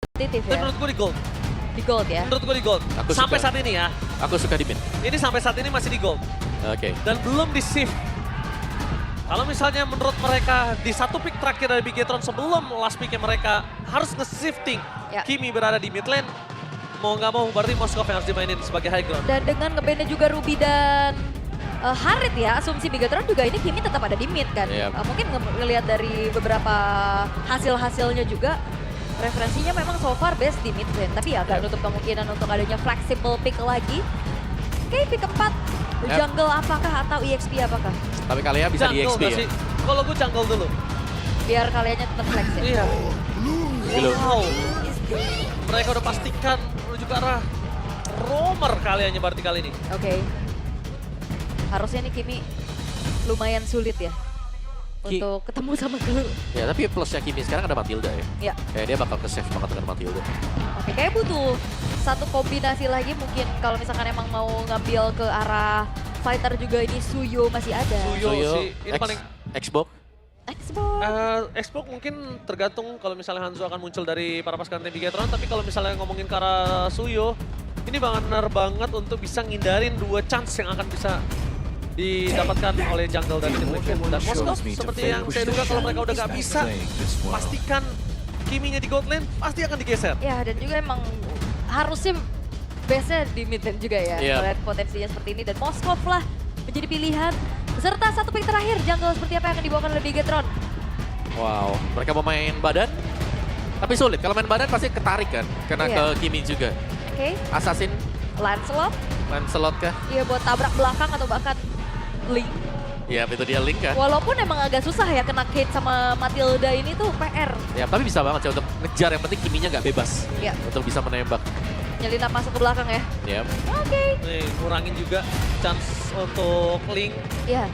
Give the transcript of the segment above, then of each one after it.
kompetitif Tapi ya. menurut gue di gold. Di gold ya. Menurut gue di gold. Aku Sampai suka. saat ini ya. Aku suka di mid. Ini sampai saat ini masih di gold. Oke. Dan belum di shift. Kalau misalnya menurut mereka di satu pick terakhir dari Bigetron sebelum last picknya mereka harus nge-shifting. Ya. Kimi berada di mid lane. Mau nggak mau berarti Moskov yang harus dimainin sebagai high ground. Dan dengan ngebandnya juga Ruby dan Harit ya, asumsi Bigetron juga ini Kimi tetap ada di mid kan. Yep. Mungkin ngelihat dari beberapa hasil-hasilnya juga, referensinya memang so far best di mid lane. Tapi ya agak Yep. nutup kemungkinan untuk adanya flexible pick lagi. Oke, pick keempat. Yep. Jungle apakah atau EXP apakah? Tapi kalian bisa di Jungle XP nggak ya. sih? Kalau gue jungle dulu. Biar kaliannya tetap flex ya. Iya. Gila. Wow. Mereka udah pastikan menuju ke arah roamer kaliannya berarti kali ini. Oke. Harusnya nih Kimi lumayan sulit ya. Untuk ketemu sama Glue. Ya tapi plusnya Kimi sekarang ada Matilda ya. Ya. Kayak dia bakal ke-save banget dengan Matilda. Oke, kayak butuh satu kombinasi lagi mungkin kalau misalkan emang mau ngambil ke arah fighter juga ini Suyo masih ada. Suyo sih, ini X- paling Xbox. Xbox. Xbox mungkin tergantung kalau misalnya Hanzo akan muncul dari para pasukan tim Bigetron, tapi kalau misalnya ngomongin ke arah Suyo, ini benar banget untuk bisa ngindarin dua chance yang akan bisa didapatkan oleh jungle dari tim Liquid. Dan Moskov seperti yang saya duga kalau mereka udah gak bisa pastikan Kiminya di gold lane, pasti akan digeser. Ya, dan juga emang harusnya base-nya di mid lane juga ya. Iya. Melihat potensinya seperti ini dan Moskov lah menjadi pilihan. Beserta satu pick terakhir, jungle seperti apa yang akan dibawakan oleh Bigetron. Wow, mereka mau main badan. Tapi sulit, kalau main badan pasti ketarik kan. Kena Iya. ke Kimi juga. Oke, Assassin, Lancelot. Lancelot kah? Iya, buat tabrak belakang atau bahkan Link. Ya itu dia Link kan. Walaupun emang agak susah ya kena hit sama Matilda ini tuh PR. Ya tapi bisa banget sih untuk ngejar, yang penting Kiminya nggak bebas. Ya, Untuk bisa menembak. nyelinap masuk ke belakang ya. Ya. Oke. Nih, ngurangin juga chance untuk Link Ya,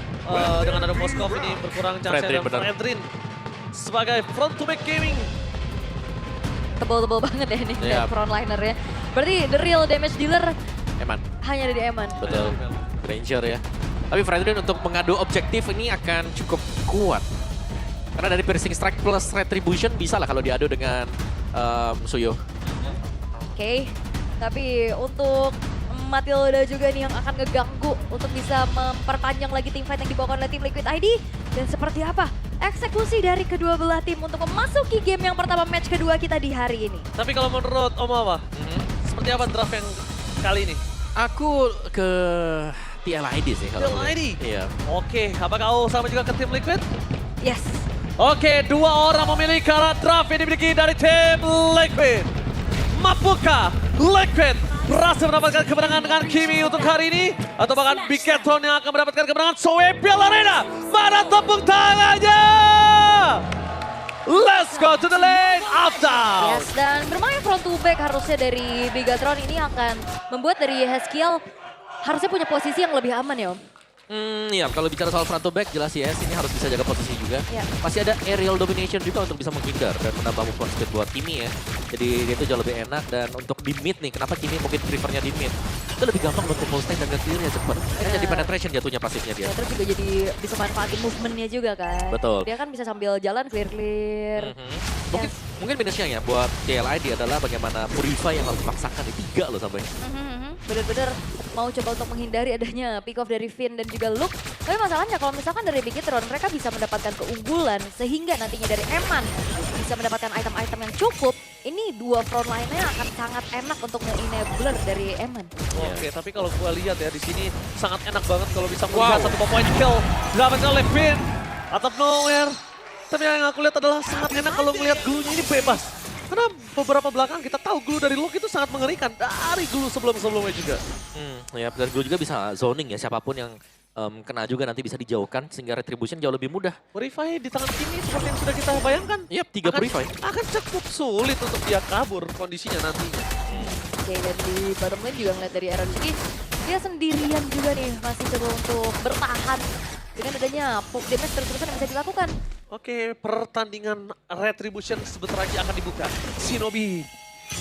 dengan ada Moskov ini berkurang chance Fredrin, dan benar. Fredrin sebagai front to back gaming. tebel-tebel banget ya ini Iya. frontliner ya. Berarti the real damage dealer Eman, hanya ada di Eman. betul. Ranger ya. Tapi Fredrin untuk mengadu objektif ini akan cukup kuat. Karena dari piercing strike plus retribution bisa lah kalau diadu dengan Suyo. Oke, tapi untuk Matilda juga nih yang akan ngeganggu untuk bisa memperpanjang lagi tim fight yang dibawakan oleh tim Liquid ID. Dan seperti apa eksekusi dari kedua belah tim untuk memasuki game yang pertama match kedua kita di hari ini. Tapi kalau menurut Om Awa, seperti apa draft yang kali ini? Aku ke TLID sih kalau aku lihat. TLID? Iya. Oke, apakah kau sama juga ke tim Liquid? Yes. Oke, dua orang memilih arah draft yang dimiliki dari tim Liquid. Mampukah Liquid berhasil mendapatkan kemenangan dengan Kimi untuk hari ini? Atau bahkan Bigetron yang akan mendapatkan kemenangan Soepial Arena? Mana tepuk tangannya? Let's go to the lane of down. Yes, dan bermain front to back harusnya dari Bigetron ini akan membuat dari Heskiel harusnya punya posisi yang lebih aman ya Om. Iya, kalau bicara soal front to back jelas ya, ini harus bisa jaga posisi juga. Ya. Masih ada aerial domination juga untuk bisa menghindar dan menambah movement speed buat Kimi ya. Jadi dia itu jauh lebih enak, dan untuk di mid nih, kenapa Kimi mungkin prefernya di mid? Itu lebih gampang untuk full stack dan nge-clear-nya cepet. Ini jadi penetration jatuhnya pasifnya dia. Ya, terus juga jadi bisa manfaatin movementnya juga kan. Betul. Dia kan bisa sambil jalan clear-clear. Mungkin minusnya ya buat TLID adalah bagaimana Purify yang harus dipaksakan di 3 loh sampai. Bener-bener mau coba untuk menghindari adanya pick off dari Finn dan juga Luke. Tapi masalahnya kalau misalkan dari Bigetron mereka bisa mendapatkan keunggulan sehingga nantinya dari Eman bisa mendapatkan item-item yang cukup. Ini dua frontline-nya akan sangat enak untuk nge-enabler dari Eman. Oke, tapi kalau gue lihat ya di sini sangat enak banget kalau bisa melihat satu point kill didapatkan oleh Finn out of nowhere. Tapi yang aku lihat adalah sangat enak kalau melihat glue-nya ini bebas. Karena beberapa belakang kita tahu glue dari Luke itu sangat mengerikan dari glue sebelum-sebelumnya juga. Ya, dan gue juga bisa zoning ya, siapapun yang kena juga nanti bisa dijauhkan sehingga retribution jauh lebih mudah. Purify di tangan Kimi seperti yang sudah kita bayangkan. Yap, 3 Purify. Akan cukup sulit untuk dia kabur kondisinya nanti. Oke, dan di bottom lane juga ngeliat dari Aaron Siki, dia sendirian juga nih masih coba untuk bertahan dengan adanya poke damage terus-terusan yang bisa dilakukan. Oke, pertandingan Retribution sebentar lagi akan dibuka. Shinobi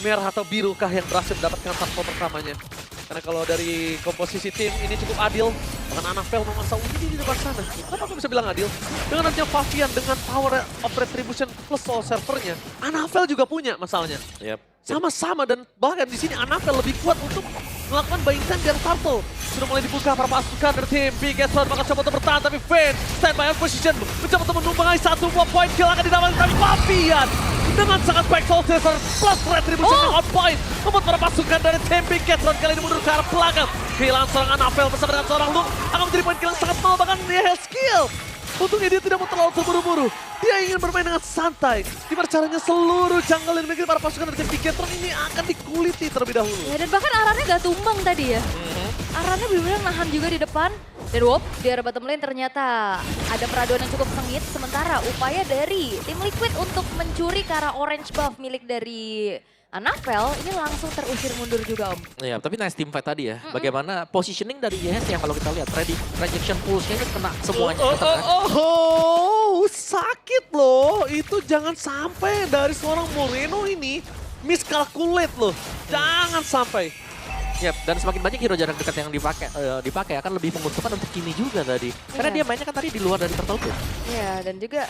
merah atau biru kah yang berhasil mendapatkan tackle pertamanya? Karena kalau dari komposisi tim ini cukup adil. Karena Anafel memasang Windy di depan sana. Kenapa aku bisa bilang adil? Dengan adanya Favian, dengan power of Retribution plus soul servernya, Anafel juga punya masalahnya. Yap. Sama-sama dan bahkan di sini Anafel lebih kuat untuk melakukan buying time dari Turtle. Sudah mulai dibuka para pasukan dari tim Bigetron bakal coba untuk bertahan tapi Vayne standby on position mencoba untuk menumbangi satu buah point kill akan didapatkan tapi Favian dengan sangat baik soul server plus retribution yang on point membuat para pasukan dari tim Bigetron kali ini mundur ke arah belakang. Kehilangan seorang Anafel bersama dengan seorang Luke akan menjadi poin kill yang sangat mahal bahkan dia has skill. Untungnya dia tidak mau terlalu terburu-buru. Dia ingin bermain dengan santai. Gimana caranya seluruh jungle dan mungkin para pasukan dari tim Bigetron ini akan dikuliti terlebih dahulu. Ya, dan bahkan Arannya gak tumbang tadi ya. Arannya benar-benar nahan juga di depan. Dan wop, di arah bottom lane ternyata ada peraduan yang cukup sengit. Sementara upaya dari tim Liquid untuk mencuri ke arah orange buff milik dari Anafel ini langsung terusir mundur juga Om. Iya, tapi nice team fight tadi ya. Bagaimana positioning dari YS yang kalau kita lihat rejection pulse-nya itu kena semuanya. Sakit loh. Itu jangan sampai dari seorang Moreno ini miscalculate loh. Jangan sampai. Yap, dan semakin banyak hero jarak dekat yang dipakai akan lebih menguntungkan untuk Kimi juga tadi. Karena dia mainnya kan tadi di luar dari turtle pit. Iya, dan juga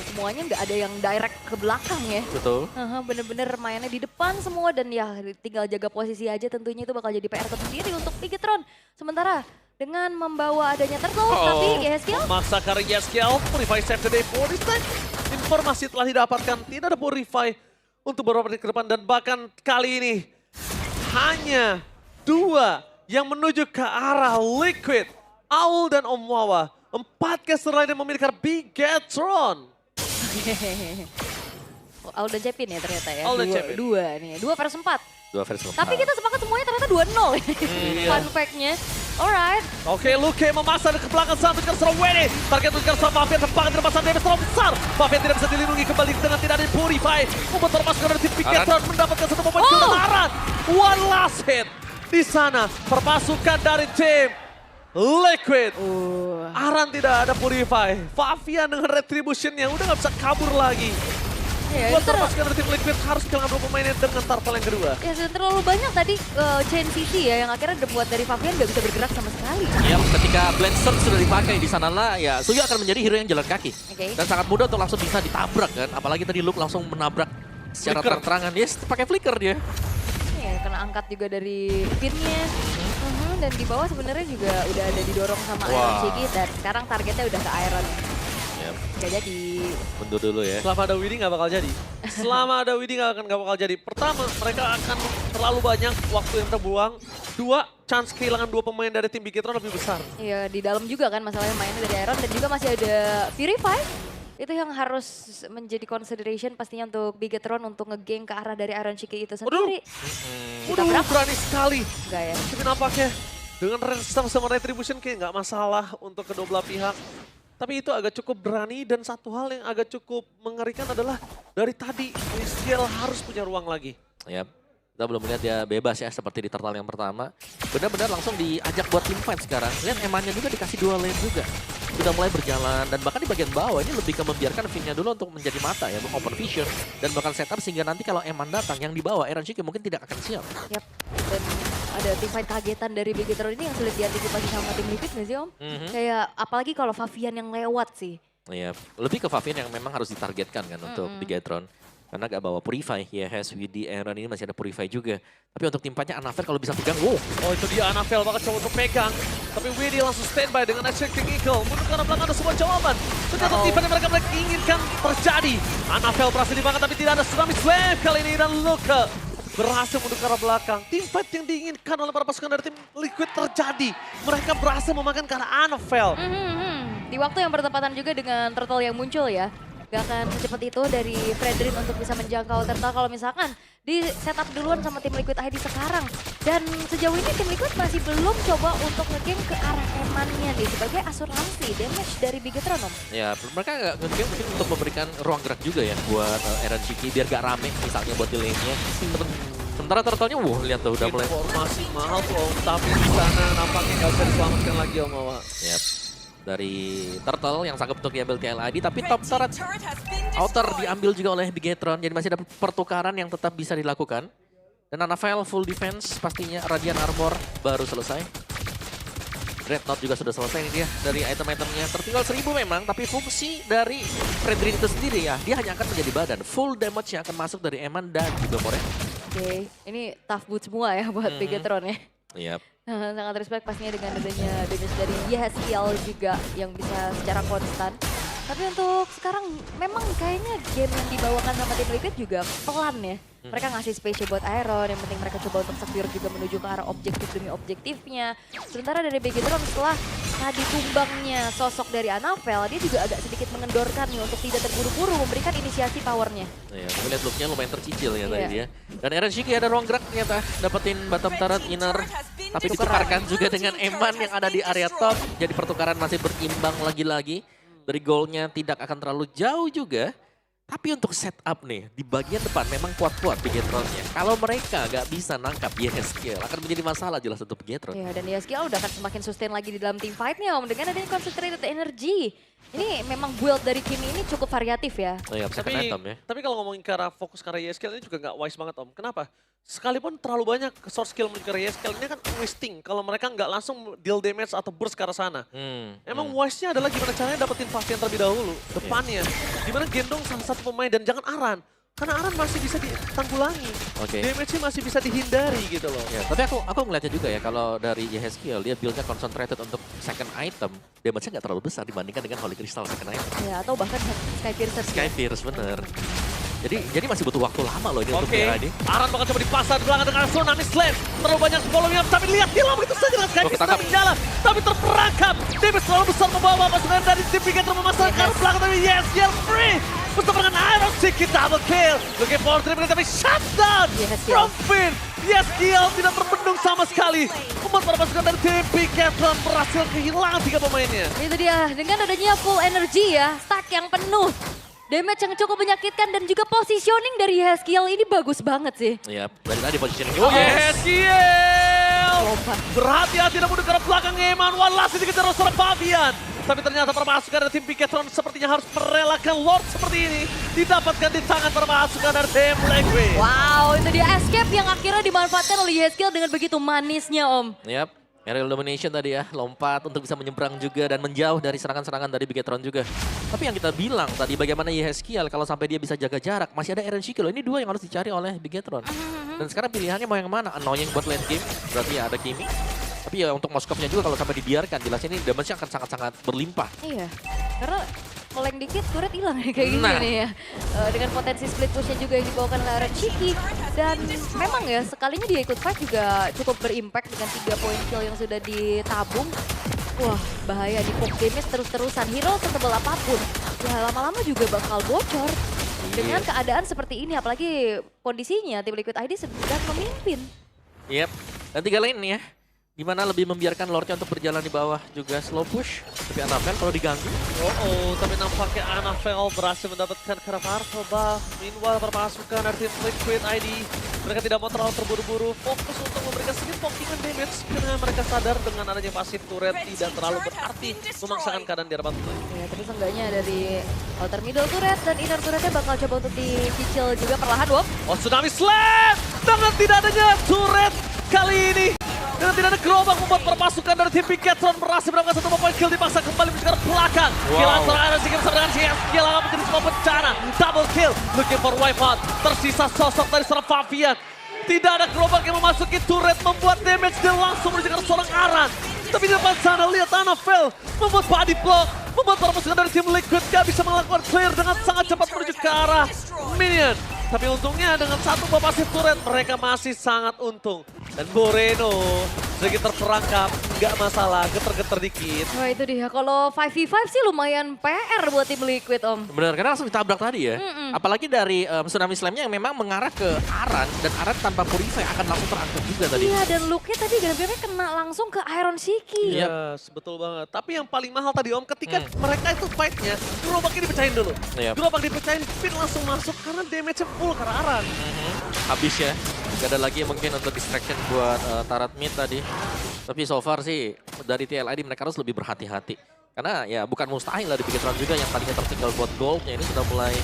semuanya nggak ada yang direct ke belakang ya. Betul. Bener-bener mainnya di depan semua dan ya tinggal jaga posisi aja tentunya itu bakal jadi PR tersendiri untuk Bigetron. Sementara dengan membawa adanya turtle, tapi Yeskiel Memaksa karena Yeskiel, Purify save the day for this time. Informasi telah didapatkan, tidak ada Purify untuk beberapa menit ke depan dan bahkan kali ini hanya 2 yang menuju ke arah Liquid. Owl dan Om Wawa. 4 caster lain yang memiliki Bigetron. Owl dan Cepin ya ternyata ya. Owl dan Cepin. Dua nih, 2 versus 4. 2 versus 4. Tapi kita sepakat semuanya ternyata 2-0. Fun fact-nya. Alright. Oke, Luke memaksa ke belakang sana untuk serang Wendy. Target untuk serang Favian terpakai di pasang damage terlalu besar. Favian tidak bisa dilindungi kembali dengan tidak ada Purify. Membuat terpasukan dari tim Bigetron mendapatkan satu momen kill dan Aran. One last hit. Di sana perpasukan dari tim Liquid. Aran tidak ada Purify. Favian dengan Retribution-nya udah gak bisa kabur lagi. Ya, Buat terpasukan dari tim Liquid harus kehilangan 2 pemainnya dengan Turtle yang kedua. Ya sudah terlalu banyak tadi chain CC ya yang akhirnya membuat dari Favian gak bisa bergerak sama sekali. Ya, ketika Blend Surge sudah dipakai di sanalah ya Suyo akan menjadi hero yang jalan kaki. Dan sangat mudah untuk langsung bisa ditabrak kan. Apalagi tadi Luke langsung menabrak secara terang-terangan. Yes, pakai flicker dia. Ya, kena angkat juga dari pinnya. Dan di bawah sebenarnya juga udah ada didorong sama Iron Shiki dan sekarang targetnya udah ke Iron. Gak jadi. Mundur dulu ya. Selama ada Widdy nggak bakal jadi. Selama ada Widdy nggak bakal jadi. Pertama, mereka akan terlalu banyak waktu yang terbuang. 2, chance kehilangan 2 pemain dari tim Bigetron lebih besar. Iya, di dalam juga kan masalahnya mainnya dari Iron dan juga masih ada Purify. Itu yang harus menjadi consideration pastinya untuk Bigetron untuk nge-gank ke arah dari Iron Shiki itu sendiri. Udah berani sekali. Enggak ya. Tapi nampaknya dengan resistance sama Retribution kayak nggak masalah untuk kedua belah pihak. Tapi itu agak cukup berani dan satu hal yang agak cukup mengerikan adalah dari tadi Yeskiel harus punya ruang lagi. Yap. Kita belum melihat dia bebas ya seperti di Turtle yang pertama. Benar-benar langsung diajak buat team fight sekarang. Lihat Emannya juga dikasih 2 lane juga. Sudah mulai berjalan dan bahkan di bagian bawah ini lebih ke membiarkan Vinnya dulu untuk menjadi mata ya, open vision. Dan bahkan setup sehingga nanti kalau Eman datang yang di bawah Iron Shiki mungkin tidak akan siap. Yap. Dan ada tim fight kagetan dari Bigetron ini yang sulit diantisipasi sama tim Liquid nggak sih Om? Kayak apalagi kalau Favian yang lewat sih. Iya, lebih ke Favian yang memang harus ditargetkan kan untuk Bigetron. Karena gak bawa Purify, ya Widdy, Aaron ini masih ada Purify juga. Tapi untuk tim fightnya Anafel kalau bisa pegang, Oh itu dia Anafel bakal coba untuk pegang. Tapi Widdy langsung standby dengan action King Eagle. Mundur ke arah belakang ada sebuah jawaban. Ternyata tipe yang mereka inginkan terjadi. Anafel berhasil dimakan tapi tidak ada Tsunami Slam kali ini dan Luka berhasil mundur ke arah belakang. Tim fight yang diinginkan oleh para pasukan dari tim Liquid terjadi. Mereka berhasil memakan ke arah Anafel. Di waktu yang bertepatan juga dengan Turtle yang muncul ya. Gak akan secepat itu dari Fredrin untuk bisa menjangkau Turtle kalau misalkan di setup duluan sama tim Liquid ID sekarang. Dan sejauh ini tim Liquid masih belum coba untuk nge-game ke arah Emannya nih sebagai asuransi damage dari Bigetron Om. ya mereka nggak nge-game mungkin untuk memberikan ruang gerak juga ya buat Aaron Shiki biar gak rame misalnya buat di lane-nya. Sementara Turtle-nya, lihat tuh udah mulai. Informasi mahal tuh Om, tapi di sana nampaknya nggak bisa diselamatkan lagi Om Wawa. Yap. Dari Turtle yang sanggup untuk diambil TLID, tapi top turret outer diambil juga oleh Bigetron, jadi masih ada pertukaran yang tetap bisa dilakukan. Dan Anafel full defense pastinya, Radiant Armor baru selesai. Dreadnought juga sudah selesai nih dia dari item-itemnya. Tertinggal 1000 memang, tapi fungsi dari Fredrin itu sendiri ya, dia hanya akan menjadi badan. Full damage yang akan masuk dari Eman dan juga Moren. Oke, ini tough boot semua ya buat Bigetron ya. Yap. Sangat respect pastinya dengan adanya damage dari YSL juga yang bisa secara konstan. Tapi untuk sekarang memang kayaknya game yang dibawakan sama tim Liquid juga pelan ya. Mereka ngasih space buat Iron, yang penting mereka coba untuk secure juga menuju ke arah objektif demi objektifnya. Sementara dari Bigetron setelah tadi tumbangnya sosok dari Anavel, dia juga agak sedikit mengendorkan nih untuk tidak terburu-buru memberikan inisiasi powernya. Ya, tapi lihat looknya lumayan tercicil ya tadi Iya. dia. Dan Eren Shiki ada ruang gerak ternyata dapetin bottom turret inner. Tapi ditukarkan juga dengan Eman yang ada di area top. Jadi pertukaran masih berimbang lagi-lagi. Dari goalnya tidak akan terlalu jauh juga. Tapi untuk setup nih, di bagian depan memang kuat-kuat Bigetron-nya. Kalau mereka nggak bisa nangkap YSL, akan menjadi masalah jelas untuk Bigetron. Ya, dan YSL udah akan semakin sustain lagi di dalam team fight-nya Om. Dengan adanya concentrated energy. Ini memang build dari Kimi ini cukup variatif ya. Oh ya, second item ya. Tapi kalau ngomongin ke arah fokus ke arah YSL ini juga nggak wise banget Om. Kenapa? Sekalipun terlalu banyak source skill menuju ke arah YSL ini kan wasting kalau mereka nggak langsung deal damage atau burst ke arah sana. Emang wise-nya adalah gimana caranya dapetin Favian terlebih dahulu, depannya. Dimana gendong salah satu pemain dan jangan Aran. Karena Aran masih bisa ditanggulangi. Oke. Damage-nya masih bisa dihindari gitu loh. Ya, tapi aku ngeliatnya juga ya kalau dari YSL dia build-nya concentrated untuk second item, damage-nya nggak terlalu besar dibandingkan dengan Holy Crystal second item. Ya, atau bahkan Skypiercer. Skyfierce bener. Jadi masih butuh waktu lama loh ini untuk Oke, dia ini. Aran bakal coba dipasar di belakang dengan Tsunami Slam. Terlalu banyak following up, tapi lihat hilang begitu saja dengan Skype ketangkap. sedang menyala. Tapi terperangkap, damage terlalu besar membawa pasukan dari tim Bigetron memasang ke arah belakang, tapi YSL free. Bersama dengan Iron Sticky double kill. Looking for triple tapi shutdown YSL. from Finn. YSL tidak terbendung sama sekali. Membuat para pasukan dari tim Bigetron berhasil kehilangan 3 pemainnya. Itu dia, dengan adanya full energy ya, stack yang penuh. Damage yang cukup menyakitkan dan juga positioning dari YSL ini bagus banget sih. Iya, dari tadi positioning. Oh, YSL! Lompat. Berhati-hati dan mudah ke arah belakang Eman. Wallace dikejar oleh seorang Fabian. Tapi ternyata permasukan dari tim Bigetron sepertinya harus merelakan Lord seperti ini. Didapatkan di tangan permasukan dari tim Liquid. Wow, itu dia escape yang akhirnya dimanfaatkan oleh YSL dengan begitu manisnya Om. Yap. Aerial domination tadi ya, lompat untuk bisa menyeberang juga dan menjauh dari serangan-serangan dari Bigetron juga. Tapi yang kita bilang tadi bagaimana YSL kalau sampai dia bisa jaga jarak, masih ada Eren Shiki loh. Ini dua yang harus dicari oleh Bigetron. Dan sekarang pilihannya mau yang mana? Annoying buat lane game, berarti ya ada Kimi. Tapi ya untuk Moskopnya juga kalau sampai dibiarkan, jelasnya ini damage-nya akan sangat-sangat berlimpah. Iya, karena koleng dikit turret hilang ya kayak gini Nah. nih ya. Dengan potensi split push-nya juga yang dibawakan oleh Eren Shiki. Dan memang ya sekalinya dia ikut fight juga cukup berimpact dengan 3 poin kill yang sudah ditabung. Wah bahaya di poke damage terus-terusan. Hero setebal apapun, ya lama-lama juga bakal bocor. Dengan keadaan seperti ini, apalagi kondisinya tim Liquid ID sedang memimpin. Yep. Dan 3 lane nih ya. Dimana lebih membiarkan Lordnya untuk berjalan di bawah juga slow push. Tapi Anavel kalau diganggu. Tapi nampaknya Anavel berhasil mendapatkan Karavarto buff. Meanwhile permasukan dari tim Liquid ID. Mereka tidak mau terlalu terburu-buru. Fokus untuk memberikan sedikit pokingan damage. Karena mereka sadar dengan adanya pasif turret tidak terlalu berarti memaksakan keadaan di hadapan mereka. Ya, tapi seenggaknya dari outer middle turret dan inner turretnya bakal coba untuk dicicil juga perlahan, Wop. Oh, Tsunami Slam! Dengan tidak adanya turret kali ini. Dengan tidak ada gerobak membuat perpasukan dari tim Bigetron berhasil mendapatkan 1 poin kill, dipaksa kembali menuju ke belakang. Kill antara Iron Sticky bersama dengan YSL akan menjadi sebuah bencana. Double kill, looking for wipeout. Tersisa sosok dari seorang Favian. Tidak ada gerobak yang memasuki turret, membuat damage dia langsung menuju ke seorang Aran. Tapi di depan sana lihat Anavel membuat body block, membuat perpasukan dari tim Liquid gak bisa melakukan clear dengan sangat cepat menuju ke arah minion. Tapi untungnya dengan 1 buah pasif turret mereka masih sangat untung. Dan Moreno sedikit terperangkap, nggak masalah, geter-geter dikit. Wah itu dia, kalau 5v5 sih lumayan PR buat tim Liquid Om. Benar, karena langsung ditabrak tadi ya. Apalagi dari Tsunami Slam-nya yang memang mengarah ke Aran. Dan Aran tanpa Purify akan langsung terangkut juga tadi. Iya dan look-nya tadi gara-gara kena langsung ke Iron Shiki. Iya, betul banget. Tapi yang paling mahal tadi Om, ketika mereka itu fight-nya, gerobaknya dipecahin dulu. Yep. Gerobak dipecahin, Finn langsung masuk karena damage-nya full karena Aran. Habis ya. Gak ada lagi mungkin untuk distraction buat Tarat mid tadi. Tapi so far sih dari TLID mereka harus lebih berhati-hati. Karena ya bukan mustahil lah di Bigetron juga yang tadinya tertinggal buat goldnya ini sudah mulai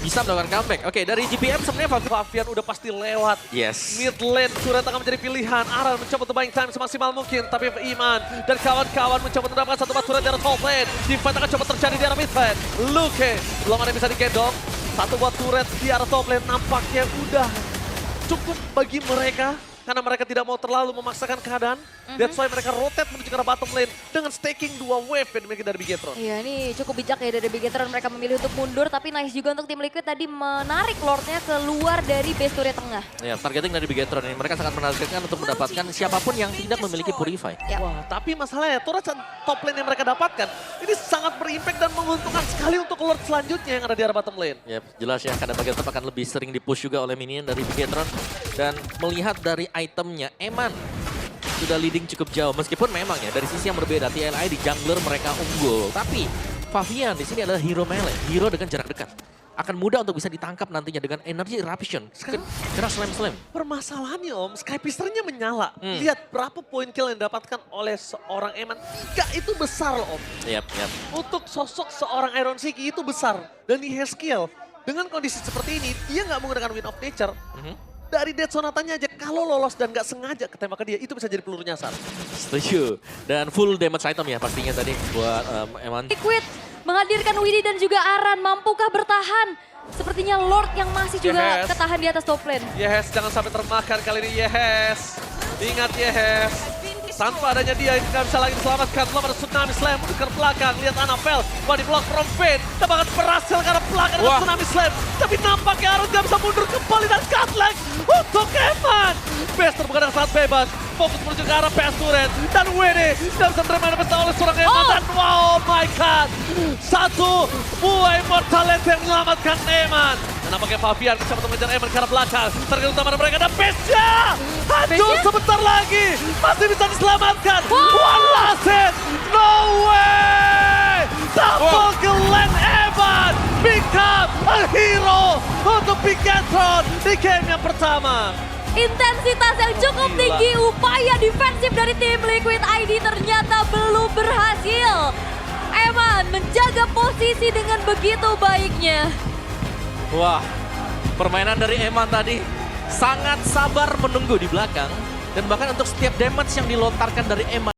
bisa melakukan comeback. Oke, dari GPM sebenarnya Favian udah pasti lewat. yes. Mid lane turret akan menjadi pilihan. Aran mencoba untuk buying time semaksimal mungkin. Tapi Iman dan kawan-kawan mencoba untuk mendapatkan satu bat turret di arah top lane. Divide akan coba terjadi di arah mid lane. Luke belum ada yang bisa digendong. Satu buat turret di arah top lane nampaknya udah cukup bagi mereka. Karena mereka tidak mau terlalu memaksakan keadaan. That's why mereka rotate menuju ke arah bottom lane dengan staking 2 wave yang dimiliki dari Bigetron. Iya, ini cukup bijak ya dari Bigetron. Mereka memilih untuk mundur, tapi nice juga untuk tim Liquid tadi menarik Lordnya keluar dari base turret tengah. Ya, targeting dari Bigetron ini mereka sangat menargetkan untuk mendapatkan siapapun yang tidak memiliki Purify. Ya. Wah, tapi masalahnya turret top lane yang mereka dapatkan ini sangat berimpact dan menguntungkan sekali untuk Lord selanjutnya yang ada di arah bottom lane. Ya, jelas ya, karena bagian tetap akan lebih sering dipush juga oleh minion dari Bigetron. Dan melihat dari itemnya, Eman sudah leading cukup jauh. Meskipun memang ya, dari sisi yang berbeda, TLI di jungler mereka unggul. Tapi Favian di sini adalah hero melee, hero dengan jarak dekat. Akan mudah untuk bisa ditangkap nantinya dengan energi eruption. Kena slam-slam. Permasalahannya Om, Skypisternya menyala. Lihat berapa poin kill yang didapatkan oleh seorang Eman. 3 itu besar loh Om. Yap. Untuk sosok seorang Iron Siki itu besar. Dan di Haskill, dengan kondisi seperti ini, dia nggak menggunakan Wind of Nature. Dari Dead Sonatanya aja, kalau lolos dan nggak sengaja ketembak ke dia, itu bisa jadi peluru nyasar. Setuju. Dan full damage item ya pastinya tadi buat Eman. Liquid menghadirkan Widdy dan juga Aran. Mampukah bertahan? Sepertinya Lord yang masih juga Yes. ketahan di atas top lane. Yes, jangan sampai termakan kali ini. Yes. Ingat yes. Tanpa adanya dia, ini nggak bisa lagi diselamatkan. Belum ada Tsunami Slam ke belakang. Lihat Anapel, body block from Fate. Tampaknya berhasil karena belakang ada Tsunami Slam. Tapi nampaknya Aaron nggak bisa mundur kembali dan cutlass untuk Eman. Bester bukan yang sangat bebas. Fokus menuju ke arah PS Turret. Dan WD nggak bisa terima yang oleh seorang Eman. Dan wow, my god. Satu buah Immortality yang menyelamatkan Eman. Dan nampaknya Favian bisa mengejar Eman ke arah belakang. Target utama mereka ada Pesya. Hancur sebentar lagi. Masih bisa diselamatkan. One last hit. No way. Double Glenn Eman become a hero untuk Bigetron di game yang pertama. Intensitas yang cukup tinggi, upaya defensif dari tim Liquid ID ternyata belum berhasil. Eman menjaga posisi dengan begitu baiknya. Wah, permainan dari Eman tadi sangat sabar menunggu di belakang. Dan bahkan untuk setiap damage yang dilontarkan dari Eman